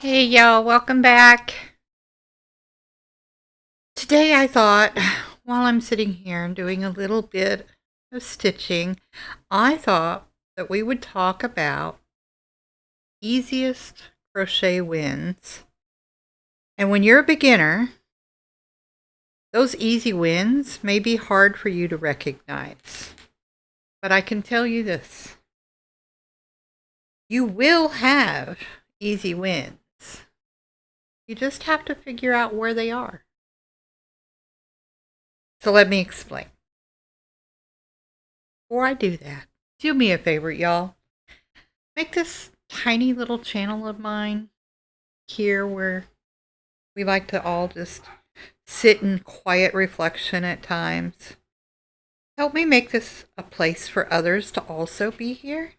Hey y'all, welcome back. Today I thought, while I'm sitting here and doing a little bit of stitching, I thought that we would talk about easiest crochet wins. And when you're a beginner, those easy wins may be hard for you to recognize. But I can tell you this. You will have easy wins. You just have to figure out where they are. So let me explain. Before I do that, do me a favor, y'all. Make this tiny little channel of mine here where we like to all just sit in quiet reflection at times. Help me make this a place for others to also be here.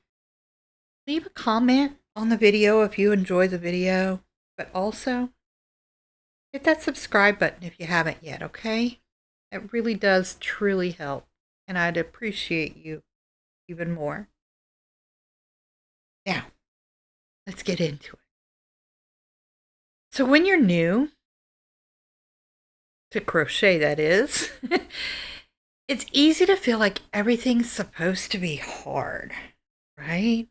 Leave a comment on the video if you enjoy the video, but also hit that subscribe button if you haven't yet, okay? It really does truly help, and I'd appreciate you even more. Now, let's get into it. So when you're new to crochet, that is, it's easy to feel like everything's supposed to be hard, right?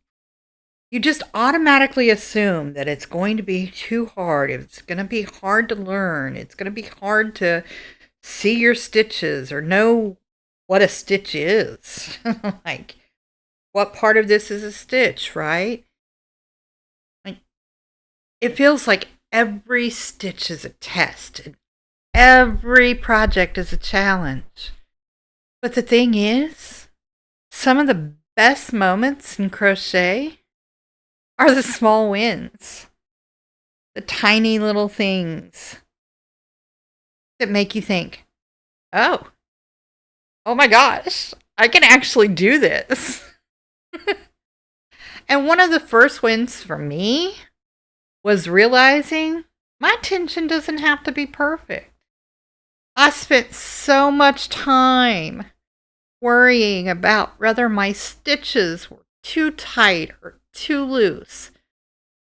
You just automatically assume that it's going to be too hard. It's going to be hard to learn. It's going to be hard to see your stitches or know what a stitch is. Like, what part of this is a stitch, right? Like, it feels like every stitch is a test and every project is a challenge. But the thing is, some of the best moments in crochet are the small wins, the tiny little things that make you think, oh my gosh, I can actually do this. And one of the first wins for me was realizing my tension doesn't have to be perfect. I spent so much time worrying about whether my stitches were too tight or too loose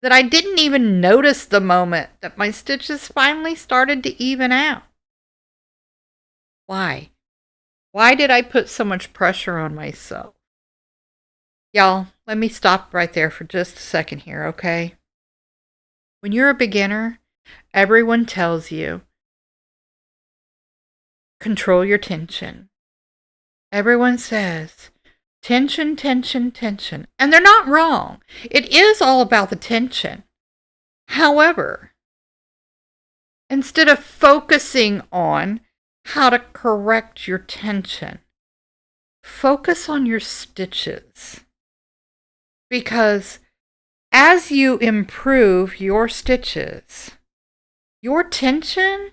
that I didn't even notice the moment that my stitches finally started to even out. Why? Why did I put so much pressure on myself? Y'all, let me stop right there for just a second here, okay? When you're a beginner, everyone tells you, control your tension. Everyone says, tension, tension, tension. And they're not wrong. It is all about the tension. However, instead of focusing on how to correct your tension, focus on your stitches. Because as you improve your stitches, your tension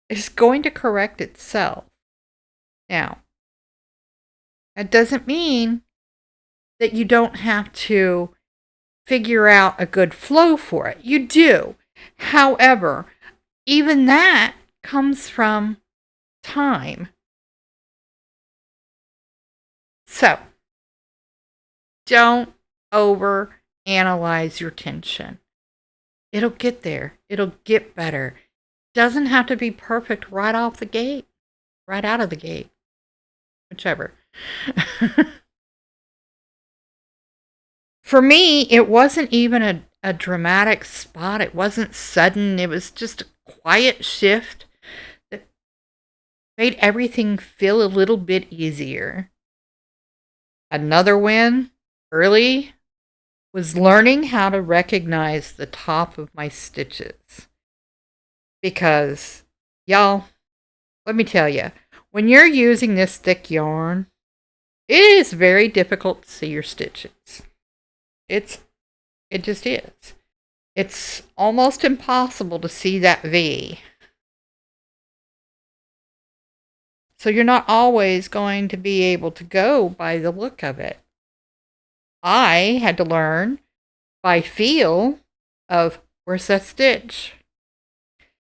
is going to correct itself. Now, that doesn't mean that you don't have to figure out a good flow for it. You do. However, even that comes from time. So, don't overanalyze your tension. It'll get there. It'll get better. Doesn't have to be perfect right off the gate, right out of the gate, whichever. For me, it wasn't even a dramatic spot. It wasn't sudden. It was just a quiet shift that made everything feel a little bit easier. Another win early was learning how to recognize the top of my stitches. Because, y'all, let me tell you, when you're using this thick yarn, it is very difficult to see your stitches. It just is. It's almost impossible to see that V. So you're not always going to be able to go by the look of it. I had to learn by feel of where's that stitch.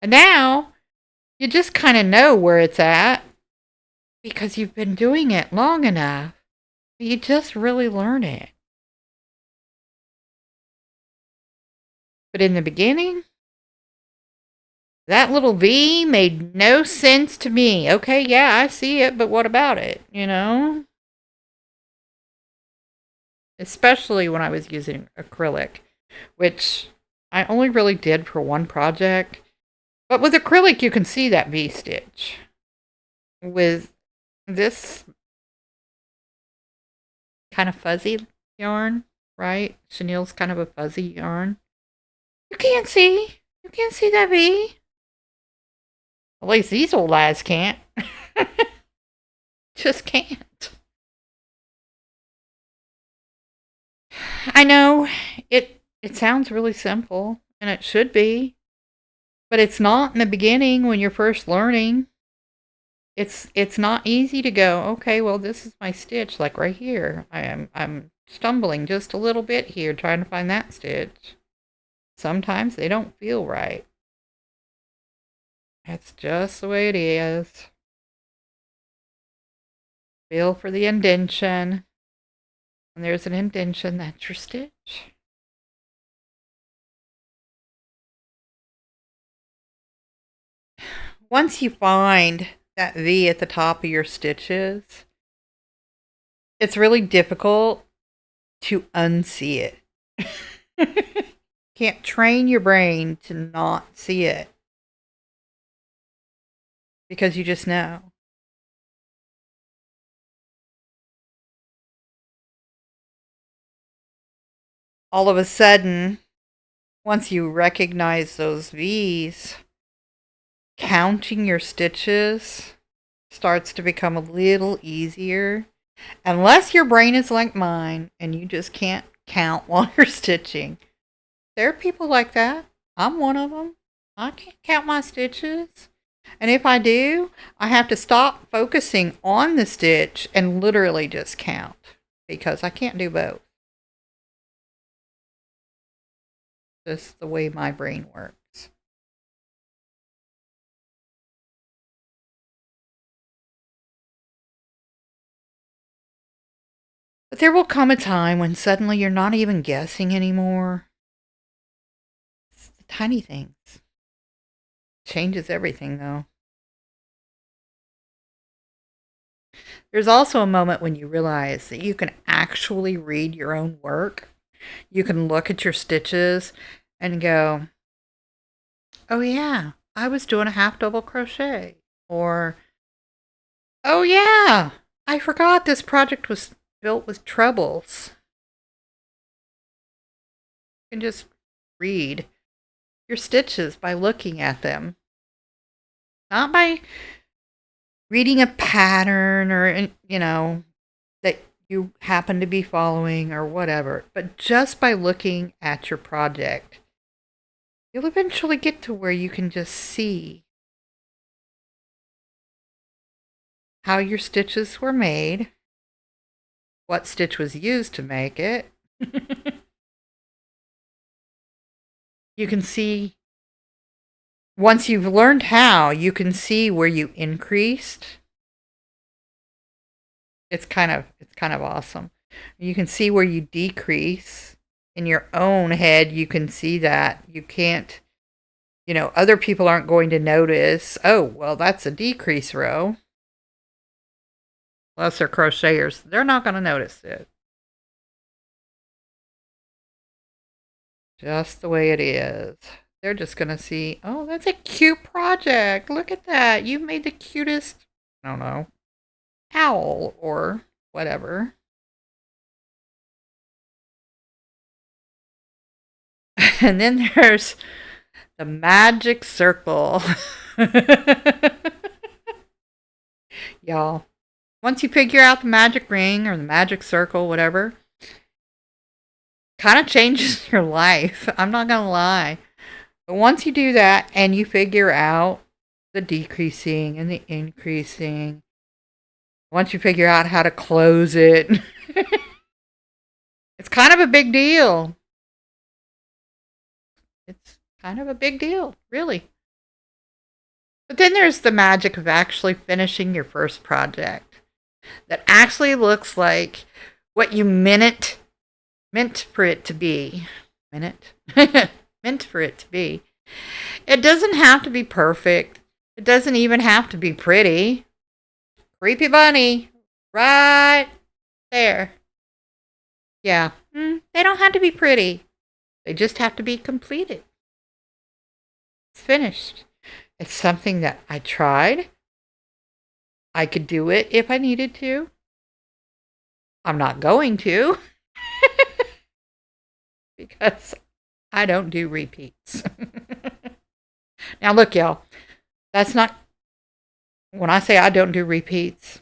And now you just kind of know where it's at because you've been doing it long enough. You just really learn it. But in the beginning, that little V made no sense to me. Okay, yeah, I see it, but what about it, you know? Especially when I was using acrylic, which I only really did for one project. But with acrylic, you can see that V stitch. With this kind of fuzzy yarn, right? Chenille's kind of a fuzzy yarn. You can't see. You can't see that V. At least these old lads can't. Just can't. I know it sounds really simple, and it should be, but it's not in the beginning when you're first learning. It's not easy to go, okay, well this is my stitch, like right here. I'm stumbling just a little bit here trying to find that stitch. Sometimes they don't feel right. That's just the way it is. Feel for the indentation. When there's an indentation, that's your stitch. Once you find that V at the top of your stitches, it's really difficult to unsee it. Can't train your brain to not see it because you just know. All of a sudden, once you recognize those V's, counting your stitches starts to become a little easier. Unless your brain is like mine and you just can't count while you're stitching. There are people like that. I'm one of them. I can't count my stitches. And if I do, I have to stop focusing on the stitch and literally just count because I can't do both. Just the way my brain works. But there will come a time when suddenly you're not even guessing anymore. It's the tiny things. Changes everything, though. There's also a moment when you realize that you can actually read your own work. You can look at your stitches and go, oh yeah, I was doing a half double crochet. Or, oh yeah, I forgot this project was built with trebles. You can just read your stitches by looking at them. Not by reading a pattern or, that you happen to be following or whatever, but just by looking at your project, you'll eventually get to where you can just see how your stitches were made, what stitch was used to make it. You can see, once you've learned how, you can see where you increased. It's kind of awesome. You can see where you decrease. In your own head, you can see that. You can't, other people aren't going to notice, oh, well, that's a decrease row. Unless they're crocheters, they're not going to notice it. Just the way it is. They're just going to see, oh, that's a cute project. Look at that. You've made the cutest, I don't know, owl or whatever. And then there's the magic circle. Y'all, once you figure out the magic ring or the magic circle, whatever, kind of changes your life. I'm not going to lie. But once you do that and you figure out the decreasing and the increasing, once you figure out how to close it, it's kind of a big deal. It's kind of a big deal, really. But then there's the magic of actually finishing your first project that actually looks like what you meant for it to be. Meant meant for it to be. It doesn't have to be perfect. It doesn't even have to be pretty. Creepy bunny, right there. Yeah, they don't have to be pretty. They just have to be completed. It's finished. It's something that I tried. I could do it if I needed to. I'm not going to because I don't do repeats. Now, look, y'all, that's not when I say I don't do repeats.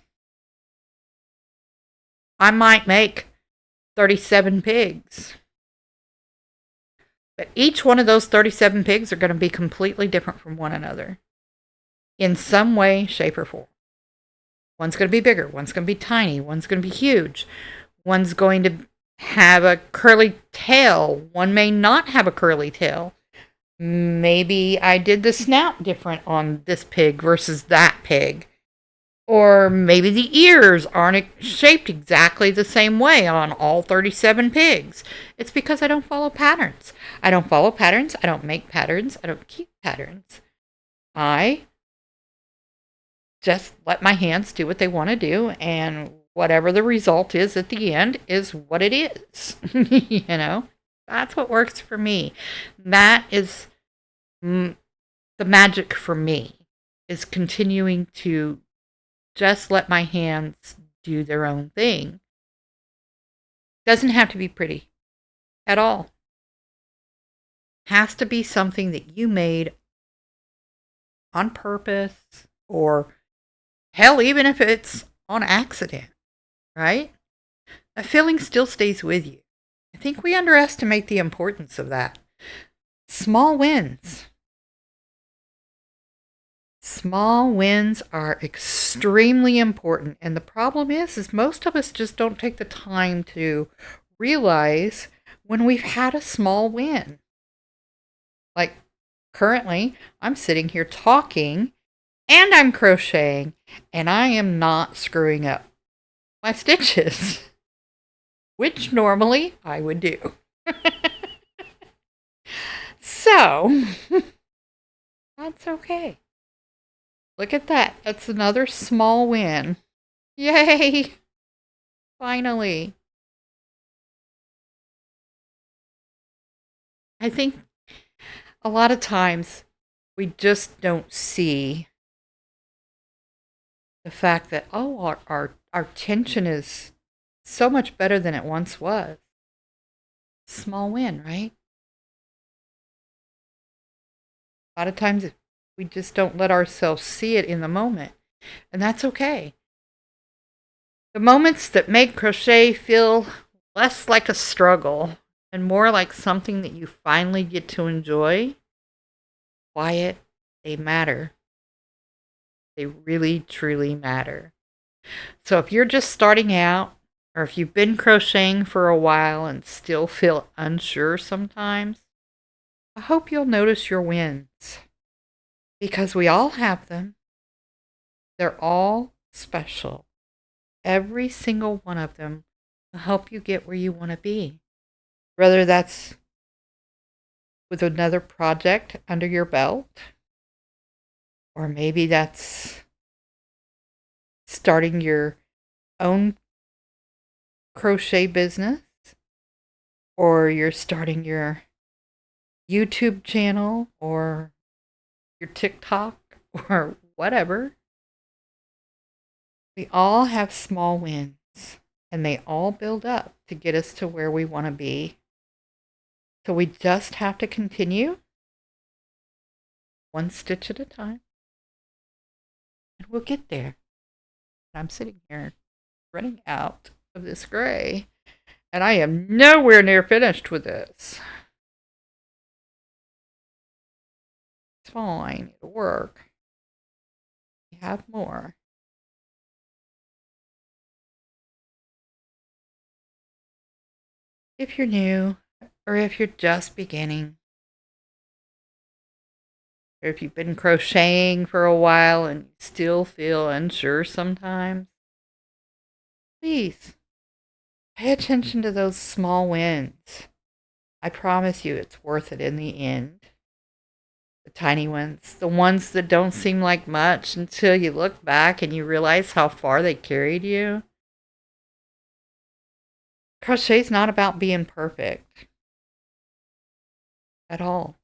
I might make 37 pigs, but each one of those 37 pigs are going to be completely different from one another in some way, shape, or form. One's going to be bigger, one's going to be tiny, one's going to be huge, one's going to have a curly tail, one may not have a curly tail. Maybe I did the snout different on this pig versus that pig. Or maybe the ears aren't shaped exactly the same way on all 37 pigs. It's because I don't follow patterns. I don't follow patterns. I don't make patterns. I don't keep patterns. I just let my hands do what they want to do, and whatever the result is at the end is what it is. That's what works for me. That is the magic for me, is continuing to just let my hands do their own thing. Doesn't have to be pretty at all. Has to be something that you made on purpose, or hell, even if it's on accident, right? That feeling still stays with you. I think we underestimate the importance of that. Small wins. Small wins are extremely important. And the problem is most of us just don't take the time to realize when we've had a small win. Like currently, I'm sitting here talking and I'm crocheting and I am not screwing up my stitches, which normally I would do. So, that's okay. Look at that. That's another small win. Yay! Finally. I think a lot of times we just don't see the fact that, our tension is so much better than it once was. Small win, right? A lot of times we just don't let ourselves see it in the moment, and that's okay. The moments that make crochet feel less like a struggle and more like something that you finally get to enjoy, quiet, they matter. They really, truly matter. So if you're just starting out, or if you've been crocheting for a while and still feel unsure sometimes, I hope you'll notice your wins. Because we all have them. They're all special. Every single one of them will help you get where you want to be. Whether that's with another project under your belt, or maybe that's starting your own crochet business, or you're starting your YouTube channel, or your TikTok, or whatever. We all have small wins, and they all build up to get us to where we want to be. So we just have to continue one stitch at a time, and we'll get there. I'm sitting here running out of this gray, and I am nowhere near finished with this. It's fine. It'll work. We have more. If you're new, or if you're just beginning, or if you've been crocheting for a while and you still feel unsure sometimes, please pay attention to those small wins. I promise you it's worth it in the end. The tiny ones, the ones that don't seem like much until you look back and you realize how far they carried you. Crochet's not about being perfect at all.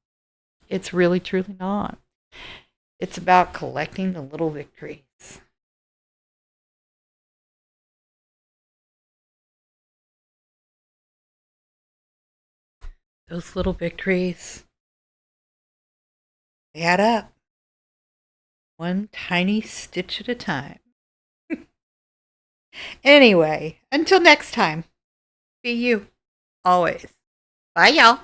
It's really, truly not. It's about collecting the little victories. Those little victories, they add up. One tiny stitch at a time. Anyway, until next time, be you, always. Bye, y'all.